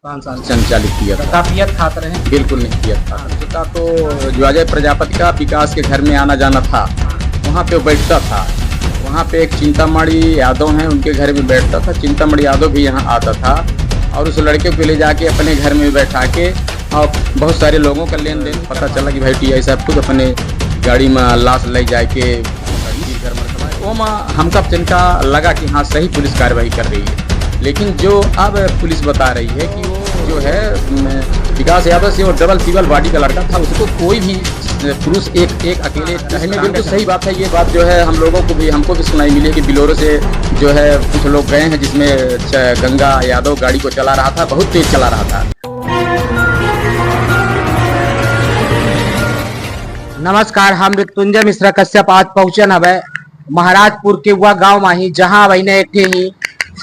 5 साल संचालित किया था। काफियत खाते रहे। बिल्कुल नहीं किया था। तो जो अजय प्रजापति का विकास के घर में आना जाना था, वहाँ पे वो बैठता था। वहाँ पे एक चिंतामणि यादव हैं, उनके घर में बैठता था। चिंतामणि यादव भी यहाँ आता था और उस लड़के को ले जाके अपने घर में बैठा के और बहुत सारे लोगों का लेन देन पता चला कि भाई टीआई साहब खुद अपने गाड़ी में लाश ले जाके घर में रखवाए। वो हमका चिंता लगा कि हाँ सही पुलिस कार्रवाई कर रही है। लेकिन जो अब पुलिस बता रही है कि वो जो है विकास यादव से वो डबल सिविल बॉडी का लड़का था, उसको कोई भी पुरुष एक अकेले कहने बिल्कुल सही बात है। ये बात जो है हम लोगों को भी हमको भी सुनाई मिली कि बिलोरो से जो है कुछ लोग गए हैं जिसमें गंगा यादव गाड़ी को चला रहा था, बहुत तेज चला रहा था। नमस्कार, हम मृत्युंजय मिश्रा कश्यप आज पहुंचन हवे महाराजपुर के हुआ गांव माही, जहां वही ने एक ही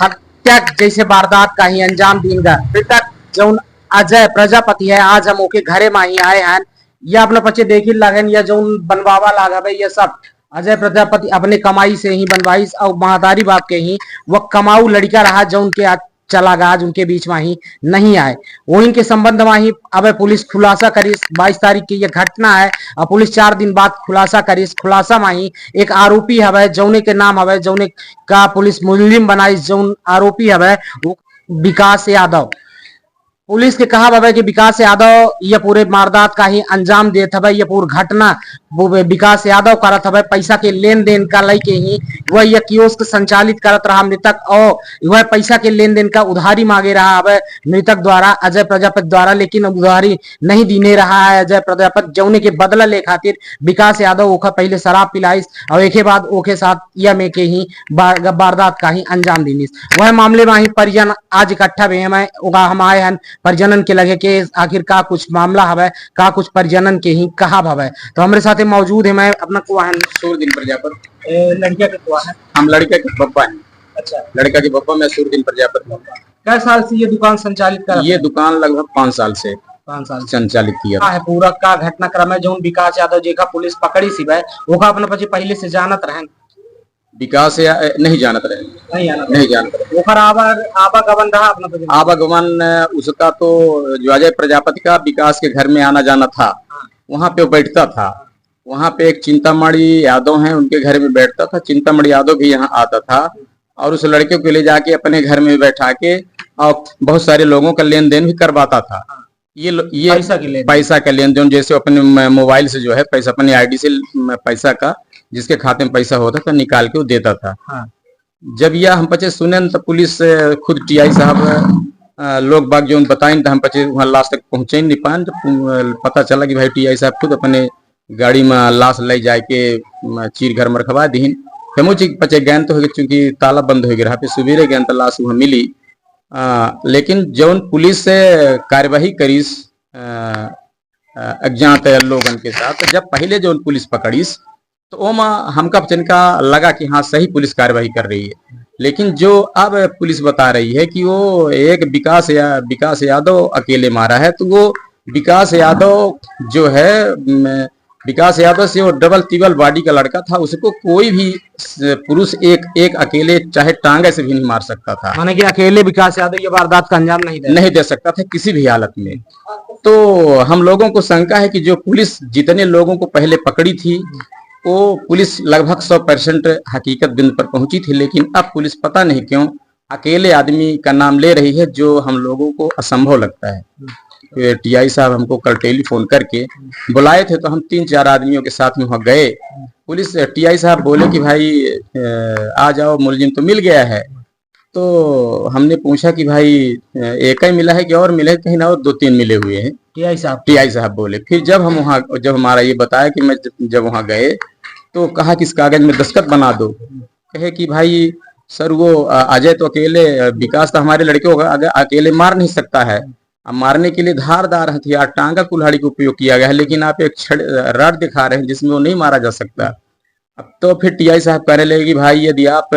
हत्या जैसे वारदात का ही अंजाम दीनगा। मृतक जो अजय प्रजापति है, आज हम ओके घरे माही आए हैं। यह अपने बच्चे देखी लगन या जो बनवावा लागा भाई, ये सब अजय प्रजापति अपने कमाई से ही बनवाई और महादारी बाप के ही वह कमाऊ लड़का रहा जो उनके चला गया, आज उनके बीच में ही नहीं आए। वहीं के संबंध में ही अब पुलिस खुलासा करी। 22 तारीख की यह घटना है और पुलिस 4 दिन बाद खुलासा करी। खुलासा में ही एक आरोपी हवे जौने के नाम हवे, जौने का पुलिस मुजरिम बनाई। जौन आरोपी हवे विकास यादव। पुलिस के कहा बाबा कि विकास यादव ये पूरे वारदात का ही अंजाम देत हवे। ये पूरी घटना विकास यादव करत हवे। पैसा के लेन देन का लेके ही वह यह कियोस्क संचालित करत रहा मृतक, और वह पैसा के लेन देन का उधारी मांगे रहा हवे मृतक द्वारा, अजय प्रजापति द्वारा, लेकिन उधारी नहीं दीने रहा है अजय प्रजापति। जौने के बदला ले खातिर विकास यादव ओखा पहले शराब पिलाइस और एक बाद ओके साथ यह में के ही वारदात का ही अंजाम दीनिस। वह मामले में ही परिजन आज इकट्ठा भे हम आए हैं परिजनन के लगे के आखिर का कुछ मामला हवे, का कुछ परिजनन के ही कहा हवे। तो हमारे साथ मौजूद है, मैं अपना कुआ है सूरदीन प्रजापति। लड़किया के कुआ है, हम लड़का के पप्पा हैं। अच्छा, लड़का के पप्पा, मैं सूरदीन प्रजापति। कै साल से ये दुकान संचालित कर? ये दुकान लगभग 5 साल से 5 साल संचालित किया है। पूरा का घटनाक्रम है जो विकास यादव जी का पुलिस पकड़ी सी है, वो अपने पचे पहले से जानत रहे। विकास या नहीं जानत रहे, नहीं जानत रहे। आवागमन रहा अपना आवागमन उसका तो जो अजय प्रजापति का विकास के घर में आना जाना था, वहाँ पे वो बैठता था। वहाँ पे एक चिंतामणि यादव हैं, उनके घर में बैठता था। चिंतामणि यादव भी यहाँ आता था और उस लड़के को ले जाके अपने घर में बैठा के और बहुत सारे लोगों का लेन देन भी करवाता था। ये पैसा का लेन देन, जैसे अपने मोबाइल से जो है पैसा, अपनी आईडी से पैसा का जिसके खाते में पैसा होता था निकाल के वो देता था। हाँ। जब यह हम पचे सुने तो पुलिस खुद टीआई साहब लोग बाग जो बताएं तो हम पचे वहाँ लाश तक पहुंचे नहीं पाए। तो पता चला कि भाई टीआई साहब खुद अपने गाड़ी में लाश ले जाके चीर घर में रखवा दी। हेमुची पचे गैन तो हो, चूंकि ताला बंद हो गया, सुबेरे गैन तो लाश वहाँ मिली। लेकिन जौन पुलिस से कार्यवाही करीस अज्ञात लोगन के साथ, तो जब पहले जौन पुलिस पकड़ीस तो ओमा हमका चिंता लगा कि हाँ सही पुलिस कार्रवाई कर रही है। लेकिन जो अब पुलिस बता रही है कि वो एक विकास यादव अकेले मारा है, तो वो विकास यादव जो है विकास यादव से वो डबल तिबल बॉडी का लड़का था, उसको कोई भी पुरुष एक अकेले चाहे टांगे से भी नहीं मार सकता था। माने कि अकेले विकास यादव ये वारदात का अंजाम नहीं दे सकता था किसी भी हालत में। तो हम लोगों को शंका है कि जो पुलिस जितने लोगों को पहले पकड़ी थी वो पुलिस लगभग 100% हकीकत बिंदु पर पहुंची थी, लेकिन अब पुलिस पता नहीं क्यों अकेले आदमी का नाम ले रही है, जो हम लोगों को असंभव लगता है। टीआई साहब हमको कल टेलीफोन करके बुलाए थे, तो हम 3-4 आदमियों के साथ में वहाँ गए। पुलिस टीआई साहब बोले कि भाई आ जाओ, मुलजिम तो मिल गया है। तो हमने पूछा कि भाई एक ही मिला है कि और मिले, कहीं ना और 2-3 मिले हुए हैं। टीआई साहब बोले। फिर जब हमारा ये बताया कि मैं जब वहाँ गए तो कहा कि इस कागज में दस्तखत बना दो। कहे कि भाई सर वो अजय तो अकेले, विकास तो हमारे लड़के को अकेले मार नहीं सकता है। अब मारने के लिए धारदार हथियार टांगा कुल्हाड़ी का उपयोग किया गया है, लेकिन आप एक रड दिखा रहे हैं जिसमें वो नहीं मारा जा सकता। अब तो फिर टीआई साहब कहने लगे कि भाई यदि आप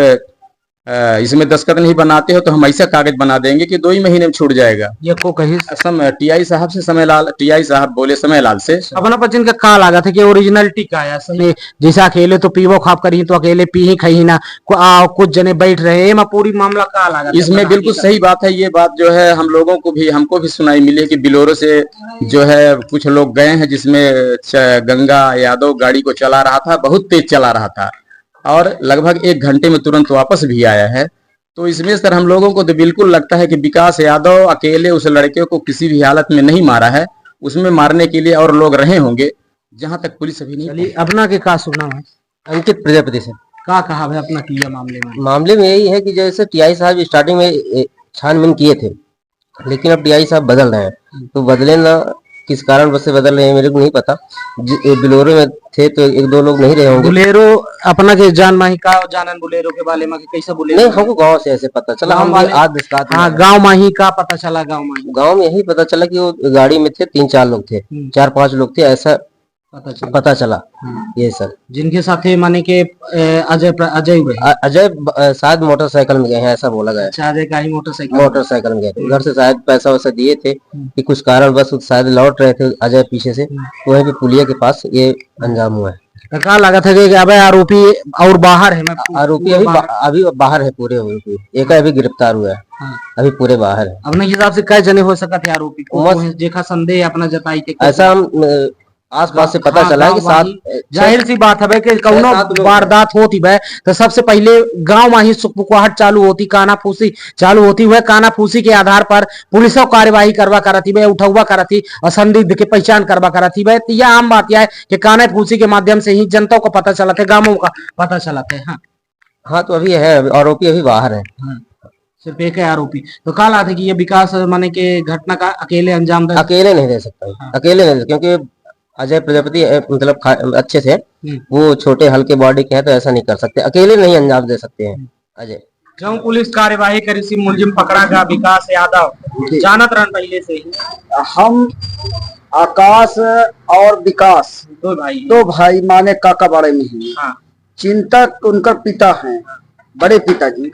इसमें दस्तखत नहीं बनाते हो तो हम ऐसा कागज बना देंगे कि 2 ही महीने में छूट जाएगा। ये को कही असम टीआई साहब से टीआई साहब बोले समय लाल से अपना पचिन का का लगा था कि ओरिजिनलिटी का है असली, जैसे अकेले तो पीवो खाप करी तो अकेले पी ही खही ना, कुछ जने बैठ रहे हैं, पूरी मामला का लगा था। इसमें बिल्कुल सही बात है। ये बात जो है हम लोगों को भी, हमको भी सुनाई मिली कि बिलोरो से जो है कुछ लोग गए हैं, जिसमें गंगा यादव गाड़ी को चला रहा था, बहुत तेज चला रहा था और लगभग 1 घंटे में तुरंत वापस भी आया है। तो इसमें सर हम लोगों को तो बिल्कुल लगता है कि विकास यादव अकेले उस लड़के को किसी भी हालत में नहीं मारा है, उसमें मारने के लिए और लोग रहे होंगे, जहां तक पुलिस अभी नहीं। अपना के का सुना है अंकित प्रजापति से का कहा है अपना किया मामले में यही है कि जैसे टीआई साहब स्टार्टिंग में छानबीन किए थे, लेकिन अब टीआई साहब बदल रहे हैं, तो बदले ना किस कारण से बदल रहे हैं मेरे को नहीं पता। बिलोरो में थे तो 1-2 लोग नहीं रहे होंगे। बुलेरो अपना के जान माही का जानन बुलेरो के बारे में कैसे बुलेरो? नहीं, हमको गांव से ऐसे पता चला, हम आज हाँ, गांव माही का पता चला, गांव में यही पता चला कि वो गाड़ी में थे 3-4 लोग थे, 4-5 लोग थे, ऐसा पता चला। ये सर जिनके साथ माने के अजय शायद मोटरसाइकिल में गए हैं, ऐसा बोला गया। अजय का ही मोटरसाइकिल में गए थे, घर से शायद पैसा वैसा दिए थे कि कुछ कारण बस शायद लौट रहे थे अजय पीछे से, वहीं पे पुलिया के पास ये अंजाम हुआ है। कहा लगा था कि अब आरोपी और बाहर है? आरोपी अभी बाहर है पूरे, एक अभी गिरफ्तार हुआ है, अभी पूरे बाहर है। अपने हिसाब से कई जने हो सका थे आरोपी को देखा संदेह अपना जताई के? ऐसा हम आसपास से पता चला है कि साथ, जाहिर सी बात है कि कौनो वारदात होती है तो सबसे पहले गांव में ही सुखपुकाहट चालू होती, कानाफूसी चालू होती है। कानाफूसी के आधार पर पुलिस कार्यवाही करवा करती है, उठौवा करती और संदिग्ध की पहचान करवा करती है। तो यह आम बात यह है कि कानाफूसी के माध्यम से ही जनता को पता चला था, गांवों का पता चला था। हाँ, तो अभी है आरोपी अभी बाहर है, सिर्फ एक है आरोपी। तो कहा था कि ये विकास माने के घटना का अकेले अंजाम अकेले नहीं दे सकता, अकेले नहीं, क्योंकि अजय प्रजापति मतलब अच्छे से, वो छोटे हल्के बॉडी के हैं, तो ऐसा नहीं कर सकते, अकेले नहीं अंजाम दे सकते हैं अजय। जो पुलिस कार्यवाही करी सी मुलजिम पकड़ा गया विकास यादव, जानत रहन पहले से ही हम आकाश और विकास दो भाई माने काका बड़े में ही। चिंतक उनका पिता हैं, बड़े पिताजी।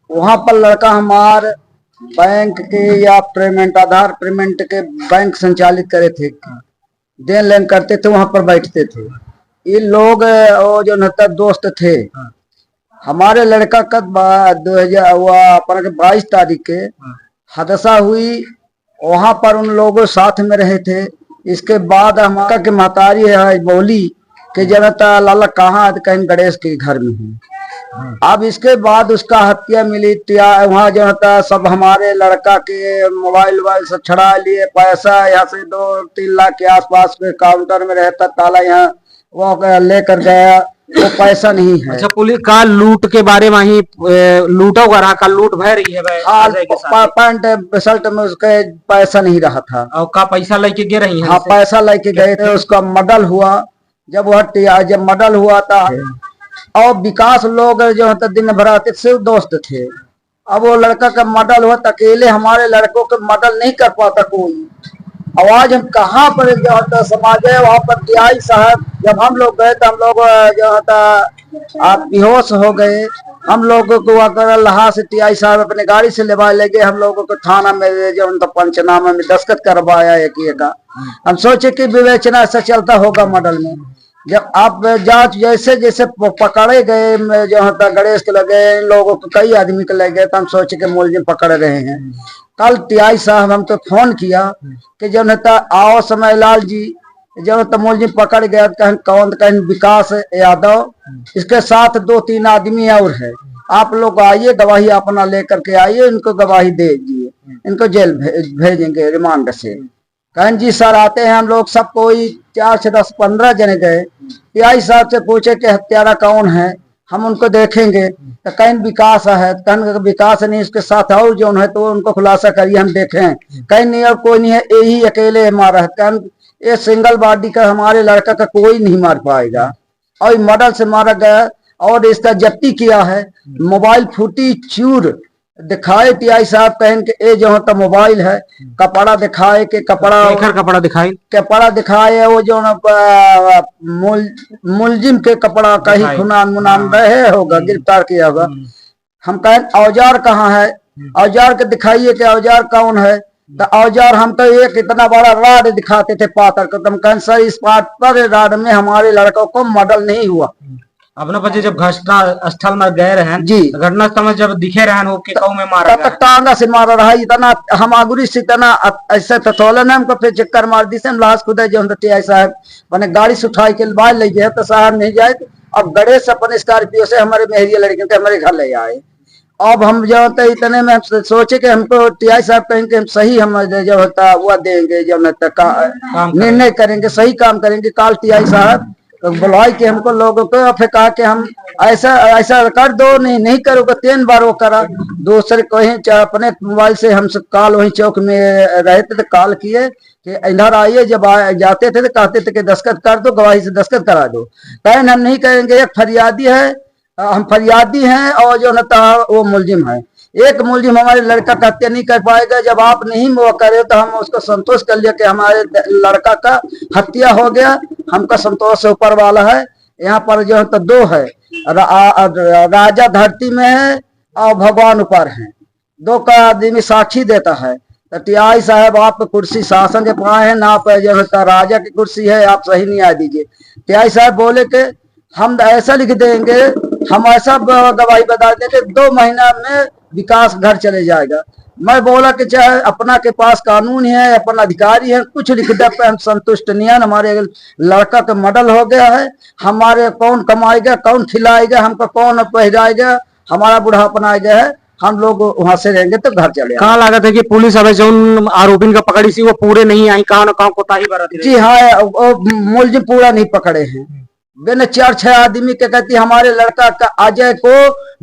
वहां पर लड़का हमार बैंक के या पेमेंट, आधार पेमेंट के बैंक संचालित करे थे, देन लेन करते थे, वहां पर बैठते थे। ये लोग वो जो नता दोस्त थे हमारे लड़का का 22 तारीख के हादसा हुई, वहां पर उन लोगों साथ में रहे थे। इसके बाद हमारा के महतारी है बोली कि जनता लाला कहाँ, कहीं गणेश के घर में है। अब इसके बाद उसका हत्या मिली, वहाँ जो था सब हमारे लड़का के मोबाइल सब छड़ा लिए, पैसा यहाँ से 2-3 लाख के आसपास के काउंटर में रहता ताला, यहाँ वो लेकर गया, वो पैसा नहीं है। अच्छा, पुलिस का लूट के बारे में ही लूटा हुआ का लूट भय रही है? पैंट शर्ट में उसके पैसा नहीं रहा था और का पैसा लेके गए रही है? हाँ, पैसा लेके गए थे। उसका मर्डर हुआ, जब मर्डर हुआ था, और विकास लोग जो है दिन भर आते सिर्फ दोस्त थे। अब वो लड़का का मर्डर हुआ, अकेले हमारे लड़कों का मर्डर नहीं कर पाता कोई। आवाज हम कहाँ पर जो होता समाज है, वहां पर टीआई साहब, जब हम लोग गए तो हम लोग जो होता आप बेहोश हो गए। हम लोगों को अगर लहा से टीआई साहब अपने गाड़ी से ले गए, हम लोगों को थाना में जो उनका पंचनामा में दस्तखत करवाया एक का। हम सोचे कि विवेचना ऐसा चलता होगा मॉडल में। जब आप जांच जैसे जैसे पकड़े गए, जो होता गणेश के लगे, इन लोगों को कई आदमी के लगे, तो हम सोचे कि मुलजिम पकड़ रहे हैं। कल टीआई साहब हम तो फोन किया कि जो नेता आओ समय लाल जी, जो तो मुलजिम पकड़ गया, कहीं कौन, कहीं विकास यादव, इसके साथ 2-3 आदमी और है। आप लोग आइए, गवाही अपना लेकर के आइए, इनको गवाही दे दीजिए, इनको जेल भेजेंगे रिमांड से। कहीं जी सर आते हैं हम लोग, सब कोई 4 से 10, 15 जने गए। टीआई साहब से पूछे कि हत्यारा कौन है, हम उनको देखेंगे। तो कहीं विकास है, कहीं विकास नहीं, उसके साथ और जो है तो उनको खुलासा करिए, हम देखें। कहीं नहीं और कोई नहीं है, यही अकेले मारा है। कहीं ये सिंगल बॉडी का हमारे लड़का का कोई नहीं मार पाएगा, और मर्डर से मारा गया। और इसका जब्ती किया है, मोबाइल फूटी चूर दिखाए टीआई साहब, कहें कि ये जो होता मोबाइल है, कपड़ा दिखाए के कपड़ा दिखाए, वो जो मुलजिम के कपड़ा कहीं खुनान मुनान रहे होगा, गिरफ्तार किया होगा। हम कहें औजार कहाँ है, औजार के दिखाइए कि औजार कौन है। तो औजार हम तो एक इतना बड़ा राड दिखाते थे पातर को, तुम कहें सर इस पातर राड में हमारे लड़कों को मर्डर नहीं हुआ। अपना बच्चे जब घटना स्थल में गए रहे जी। घटना स्थल में जब दिखे रहे वो के कौ में मारा तब तक टांगा से मारा रहा, इतना हम आगुरी से इतना ऐसे तथोलन है हमको, फिर चक्कर मार दी से हम लाश खुदा जो हम टीआई साहब मैंने गाड़ी से उठाई के बाहर ले गए तो साहब नहीं जाए। अब गणेश अपने स्कॉर्पियो से हमारे मेहरिया लड़कियों के हमारे घर ले आए। अब हम जो होता इतने में हम सोचे कि हमको टीआई साहब कहेंगे हम सही हम जो होता वो देंगे, जो निर्णय करेंगे, सही काम करेंगे। काल टीआई साहब तो बुलाई कि हमको लोगों को फिर कहा कि हम ऐसा ऐसा कर दो, नहीं करोगे 3 बार वो करा। दूसरे को ही अपने मोबाइल से हम कॉल वही चौक में रहे थे तो कॉल किए कि इधर आइए। जब जाते थे तो कहते थे कि दस्तखत कर दो, गवाही से दस्तखत करा दो। कहन हम नहीं करेंगे, एक फरियादी है, हम फरियादी हैं और जो न वो मुलजिम है। एक मुलजिम हमारे लड़का का हत्या नहीं कर पाएगा। जब आप नहीं वो करे तो हम उसको संतोष कर लिया कि हमारे लड़का का हत्या हो गया, हमका संतोष से ऊपर वाला है। यहाँ पर जो है तो 2 है, राजा धरती में है और भगवान ऊपर है, 2 का आदमी साक्षी देता है। तो टीआई साहब आप कुर्सी शासन के पाए हैं ना, आप जो है राजा की कुर्सी है, आप सही नहीं आ दीजिए। टीआई साहब बोले कि हम ऐसा लिख देंगे, हम ऐसा गवाही बता देंगे 2 महीना में विकास घर चले जाएगा। मैं बोला कि चाहे अपना के पास कानून है, अपन अधिकारी है, कुछ लिख दे पे हम संतुष्ट नहीं है। हमारे लड़का का मर्डर हो गया है, हमारे कौन कमाएगा, कौन खिलाएगा, हमको कौन पहराएगा, हमारा बुढ़ापन आ गया है, हम लोग वहां से रहेंगे तो घर चले। कहाँ लागत है कि पुलिस अब जो आरोपी का पकड़ी सी वो पूरे नहीं आई, कहाँ न कहाँ कोताही बरती रही। जी हाँ, वो मुलजिम पूरा नहीं पकड़े हैं। बिना 4-6 आदमी के कहती हमारे लड़का का अजय को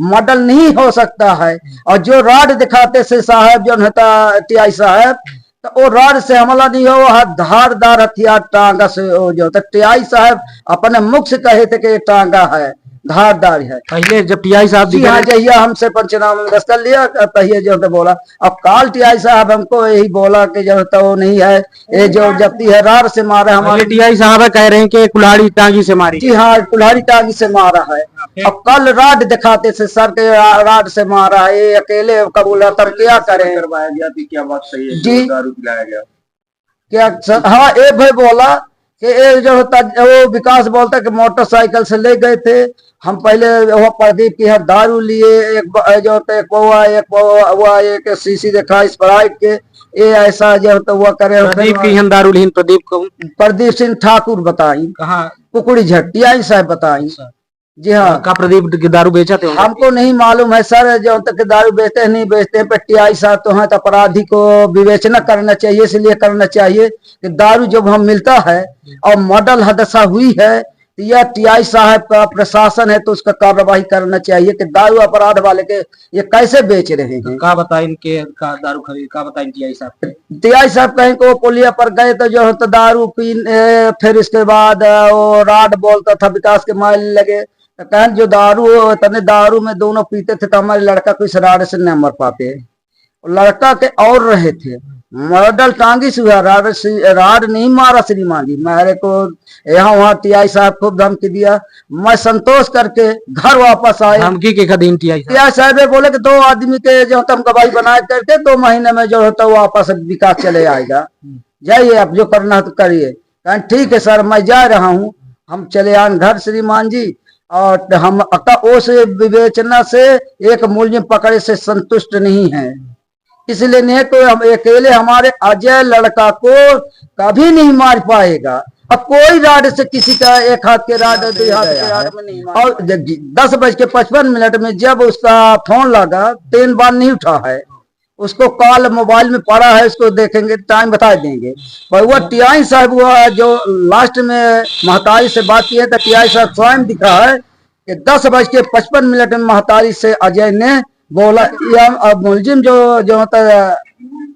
मर्डर नहीं हो सकता है। और जो राड दिखाते से साहब जो था टीआई साहब, तो वो राड से हमला नहीं हो, धारदार हथियार टांगा से जो था। टीआई साहब अपने मुख से कहे थे कि टांगा है, धारदार है। पहले जब टीआई साहब जहिया हमसे पंचनामा में कर लिया तहिए जो है बोला। अब काल टीआई साहब हमको यही बोला कि जो है वो नहीं है, ये जो जब्ती है राड से मारा। हमारे टीआई साहब कह रहे हैं कि कुल्हाड़ी टांगी से मारी। जी हाँ, कुल्हाड़ी टांगी से मारा है। अब कल राड दिखाते से सर के राड से मारा है, ये अकेले कबूल है, तब क्या करें। करवाया गया थी, क्या बात सही है? जी, दारू पिलाया गया क्या? हाँ, एक भाई बोला कि ये जो होता वो विकास बोलता कि मोटरसाइकिल से ले गए थे हम। पहले वो प्रदीप की हर दारू लिए, एक जो होता एक पौवा एक शीशी देखा स्प्राइट के, ये ऐसा जो होता हुआ करे। प्रदीप की हम दारू ली, प्रदीप को प्रदीप सिंह ठाकुर बताई, कहाँ कुकुड़ी झटिया साहब बताई। जी हाँ, का प्रदीप की दारू बेचा थे? हमको नहीं मालूम है सर, जो तक दारू बेचते हैं नहीं बेचते हैं। टीआई साहब तो है तो अपराधी को विवेचना करना चाहिए, इसलिए करना चाहिए कि दारू जब हम मिलता है और मर्डर हादसा हुई है तो यह टीआई साहब का प्रशासन है तो उसका कार्रवाई करना चाहिए कि दारू अपराध वाले के ये कैसे बेच रहे हैं। का बताए इनके का दारू खरीद का बताए टीआई साहब? टीआई साहब कहीं को पुलिया पर गए तो जो है तो दारू पीने, फिर इसके बाद वो राड बोलता था विकास के माइल लगे। कहन जो दारू तने दारू में दोनों पीते थे तो हमारे लड़का को इस राड से न मर पाते। लड़का के और रहे थे, मर्डर टांगी से हुआ, राड नहीं मारा श्रीमान जी। मेरे को यहाँ वहाँ टीआई साहब खूब धमकी दिया, मैं संतोष करके घर वापस आए। धमकी के कदीम टीआई साहब बोले कि 2 आदमी के जो हम गवाही बना करके 2 महीने में जो होता वापस विकास चले आएगा, जाइए आप जो करना है तो करिए। ठीक है सर, मैं जा रहा हूँ। हम चले आए घर श्रीमान जी, और हम उस विवेचना से एक मुलजिम पकड़े से संतुष्ट नहीं है, इसलिए नहीं तो हम अकेले हमारे अजय लड़का को कभी नहीं मार पाएगा। अब कोई राड से किसी का एक हाथ के राड 2 हाथ के राड में नहीं मार। और 10:55 में जब उसका फोन लगा 3 बार नहीं उठा है, उसको कॉल मोबाइल में पड़ा है, उसको देखेंगे टाइम बता देंगे। पर वो टीआई साहब हुआ जो लास्ट में महतारी से बात की है तो टीआई साहब स्वयं दिखा है कि 10:55 में महतारी से अजय ने बोला अब मुलजिम जो होता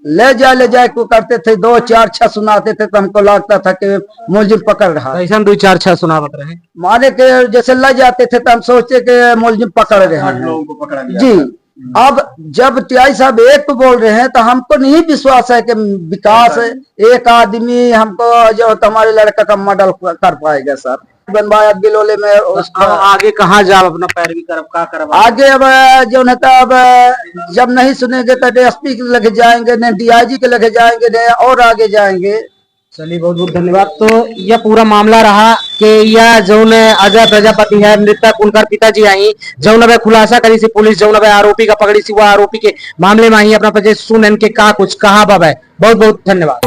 ले जाए को करते थे, 2 4 6 सुनाते थे तो हमको लगता था कि मुलजिम पकड़ रहा। ऐसा 2 4 6 सुनावत रहे, माने के जैसे ले जाते थे तो हम सोचते कि मुलजिम पकड़ रहे हैं। लोगों को पकड़ा गया जी। अब जब टीआई साहब एक को बोल रहे हैं तो हमको नहीं विश्वास है कि विकास एक आदमी हमको जो हमारे लड़का का मर्डर कर पाएगा सर। बनवाया बिलोले में अब उसका। आगे कहाँ जाओ अपना पैरवी करब का करब आगे अब जो है अब जब नहीं सुनेंगे तो डीएसपी के लगे जाएंगे, नहीं डीआईजी के लगे जाएंगे, नहीं और आगे जाएंगे। चलिए बहुत बहुत धन्यवाद। तो यह पूरा मामला रहा कि यह जौन अजय प्रजापति है मृतक उनकर पिताजी आई जौन अब खुलासा करी सी पुलिस जौन अब आरोपी का पकड़ी सी वह आरोपी के मामले में ही अपना पजे सुन के का कुछ कहा बाबा। बहुत बहुत धन्यवाद।